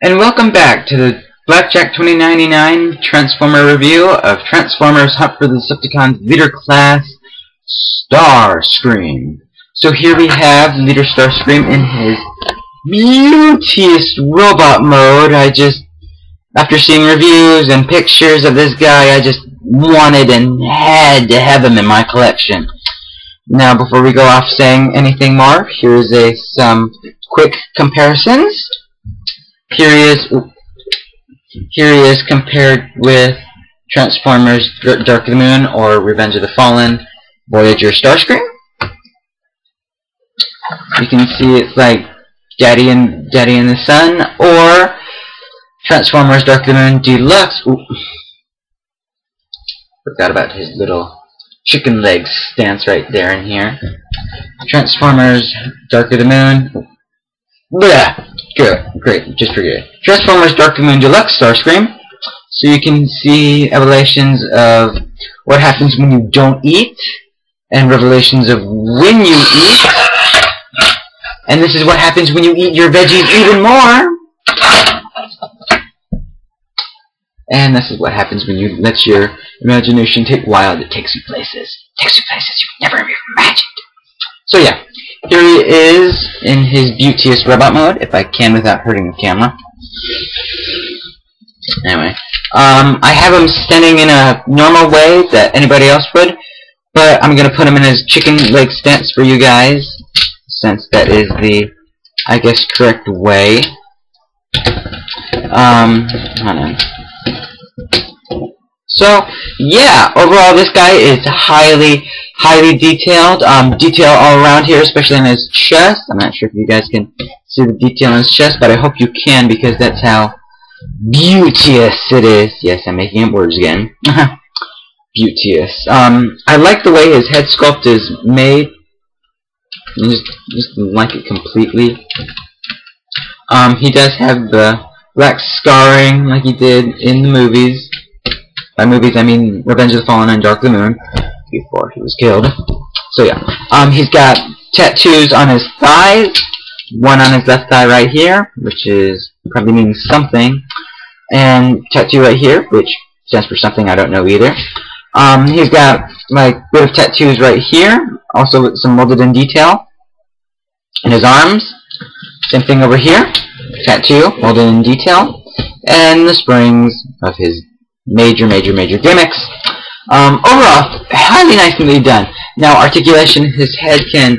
And welcome back to the Blackjack 2099 Transformer review of Transformers Hunt for the Decepticons Leader Class Starscream. So here we have Leader Starscream in his beauteous robot mode. After seeing reviews and pictures of this guy, I just wanted and had to have him in my collection. Now, before we go off saying anything more, here's some quick comparisons. Here he is compared with Transformers Dark of the Moon or Revenge of the Fallen Voyager Starscream. You can see it's like Daddy and the Sun, or Transformers Dark of the Moon Deluxe. Ooh. Forgot about his little chicken legs stance right there and here. Transformers Dark of the Moon. Blah! Good. Great. Just forget it. Transformers Dark of the Moon Deluxe Starscream. So you can see revelations of what happens when you don't eat, and revelations of when you eat. And this is what happens when you eat your veggies even more. And this is what happens when you let your imagination take wild. It takes you places. It takes you places you've never even imagined. So yeah, here he is in his beauteous robot mode, if I can without hurting the camera. Anyway, I have him standing in a normal way that anybody else would, but I'm going to put him in his chicken leg stance for you guys, since that is the, I guess, correct way. Hold on. So, yeah, overall this guy is highly detailed. Detail all around here, especially in his chest. I'm not sure if you guys can see the detail in his chest, but I hope you can, because that's how beauteous it is. Yes, I'm making up words again. Beauteous. I like the way his head sculpt is made. Just like it completely. He does have the black scarring like he did in the movies. By movies, I mean Revenge of the Fallen and Dark of the Moon, before he was killed. So yeah, he's got tattoos on his thighs, one on his left thigh right here, which is probably means something, and tattoo right here, which stands for something I don't know either. He's got like a bit of tattoos right here, also with some molded in detail in his arms. Same thing over here, tattoo molded in detail, and the springs of his major gimmicks. Overall, highly nicely done. Now, articulation, his head can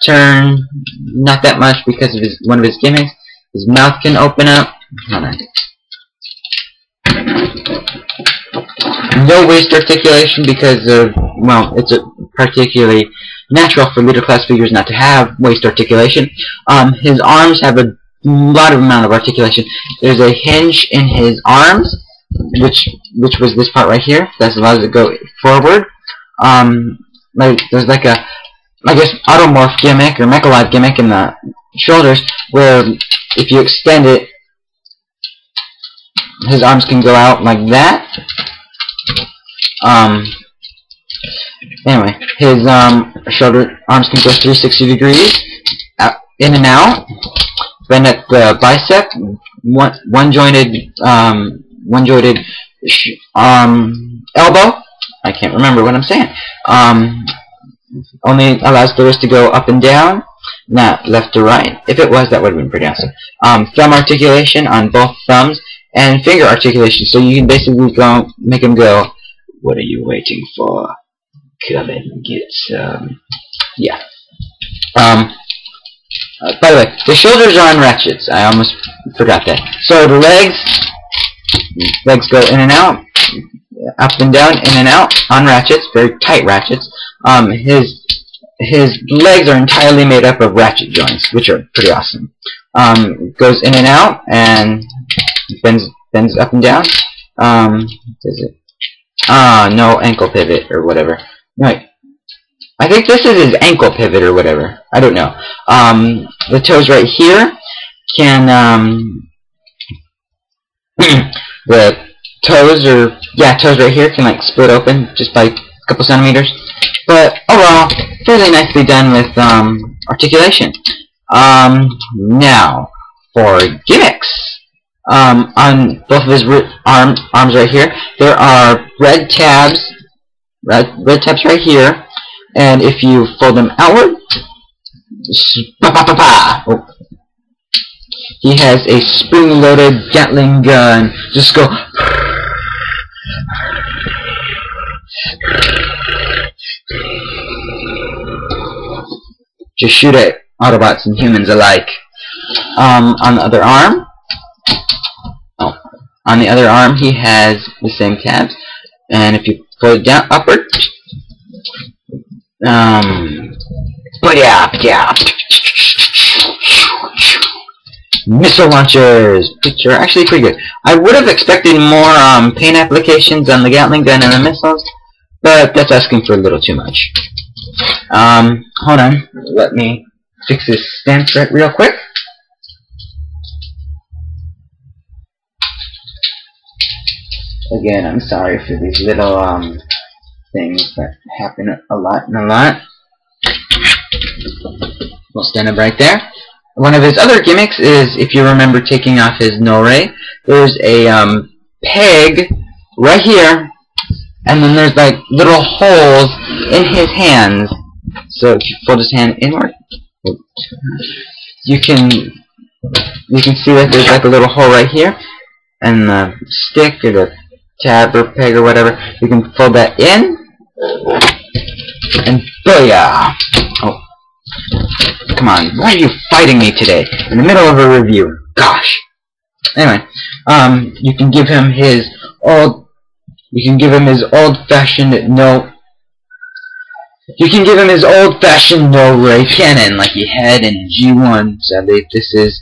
turn not that much because of one of his gimmicks. His mouth can open up. Hold on. No waist articulation because of, well, it's particularly natural for leader class figures not to have waist articulation. His arms have a lot of amount of articulation. There's a hinge in his arms, which was this part right here, that allows it to go forward. There's like a, I guess, automorph gimmick or Mechalive gimmick in the shoulders, where if you extend it, his arms can go out like that. Anyway, his shoulder arms can go 360 degrees, in and out. Then at the bicep, one jointed elbow. I can't remember what I'm saying. Only allows the wrist to go up and down, not left to right. If it was, that would have been pretty awesome. Thumb articulation on both thumbs, and finger articulation. So you can basically make him go, "What are you waiting for? Come and get some." Yeah. By the way, the shoulders are on ratchets. I almost forgot that. So the legs go in and out, up and down, in and out, on ratchets, very tight ratchets. His legs are entirely made up of ratchet joints, which are pretty awesome. Goes in and out, and bends up and down. Does it? No ankle pivot or whatever. Right. I think this is his ankle pivot or whatever. I don't know. The toes right here can, the toes right here can like split open just by a couple centimeters. But overall, fairly nicely done with articulation. Now, for gimmicks. On both of his arms right here, there are red tabs, red tabs right here, and if you fold them outward, oh, he has a spring-loaded Gatling gun. Just go. Just shoot at Autobots and humans alike. On the other arm, he has the same tabs, and if you pull it down upward, missile launchers, which are actually pretty good. I would have expected more paint applications on the Gatling gun and the missiles, but that's asking for a little too much. Hold on, let me fix this stance right real quick. Again, I'm sorry for these little things that happen a lot. We'll stand up right there. One of his other gimmicks is, if you remember taking off his no-ray, there's a peg right here, and then there's like little holes in his hands. So if you fold his hand inward, you can see that there's like a little hole right here, and the stick or the tab or peg or whatever, you can fold that in, and booyah! Oh, come on, why are you fighting me today in the middle of a review? Gosh. Anyway, you can give him his old-fashioned no-ray cannon like he had in G1. Sadly, this is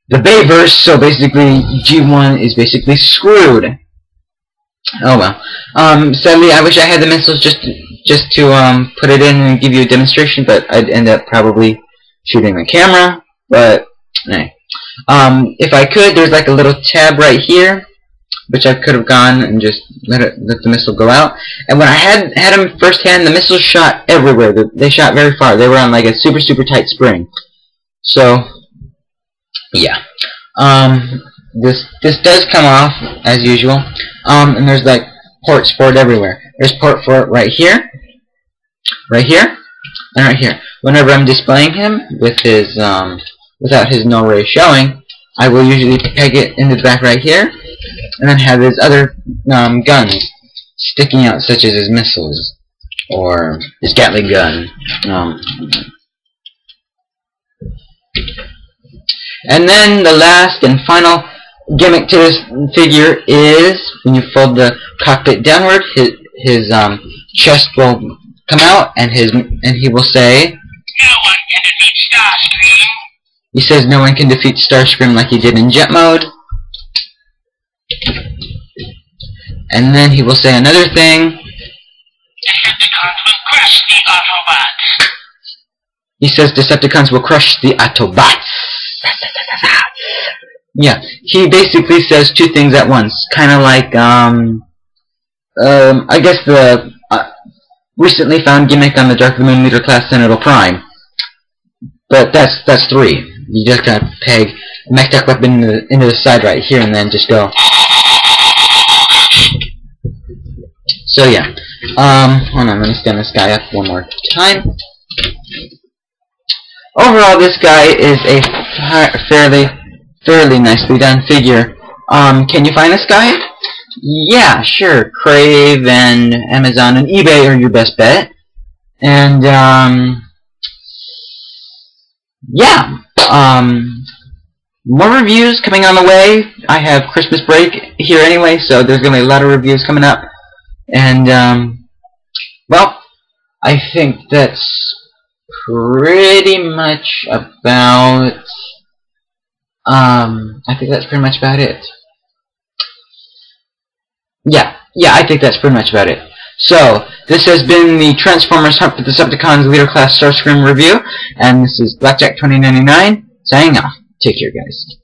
the Bayverse, so basically G1 is basically screwed. Oh well. Sadly, I wish I had the missiles just to put it in and give you a demonstration, but I'd end up probably shooting the camera. But anyway, if I could, there's like a little tab right here, which I could have gone and just let the missile go out. And when I had them firsthand, the missiles shot everywhere. They shot very far. They were on like a super tight spring. So yeah. This does come off as usual. And there's like ports for it everywhere. There's port for it right here, and right here. Whenever I'm displaying him with his without his no-ray showing, I will usually peg it in the back right here, and then have his other guns sticking out, such as his missiles or his Gatling gun. And then the last and final gimmick to this figure is when you fold the cockpit downward, his chest will come out, and he will say, "No one can defeat Starscream." He says no one can defeat Starscream like he did in jet mode. And then he will say another thing. Decepticons will crush the Autobots. He says Decepticons will crush the Autobots. Yeah, he basically says two things at once, kind of like I guess the recently found gimmick on the Dark of the Moon Leader class Senator Prime. But that's three. You just gotta peg a mech tech weapon into the side right here, and then just go. So yeah, hold on, let me stand this guy up one more time. Overall, this guy is a fairly nicely done figure. Can you find this guy? Yeah, sure. Crave and Amazon and eBay are your best bet. And yeah, more reviews coming on the way. I have Christmas break here anyway, so there's gonna be a lot of reviews coming up. And well, I think that's pretty much about it. Yeah, I think that's pretty much about it. So, this has been the Transformers Hunt for the Decepticons Leader Class Starscream review, and this is Blackjack 2099 signing off. Take care, guys.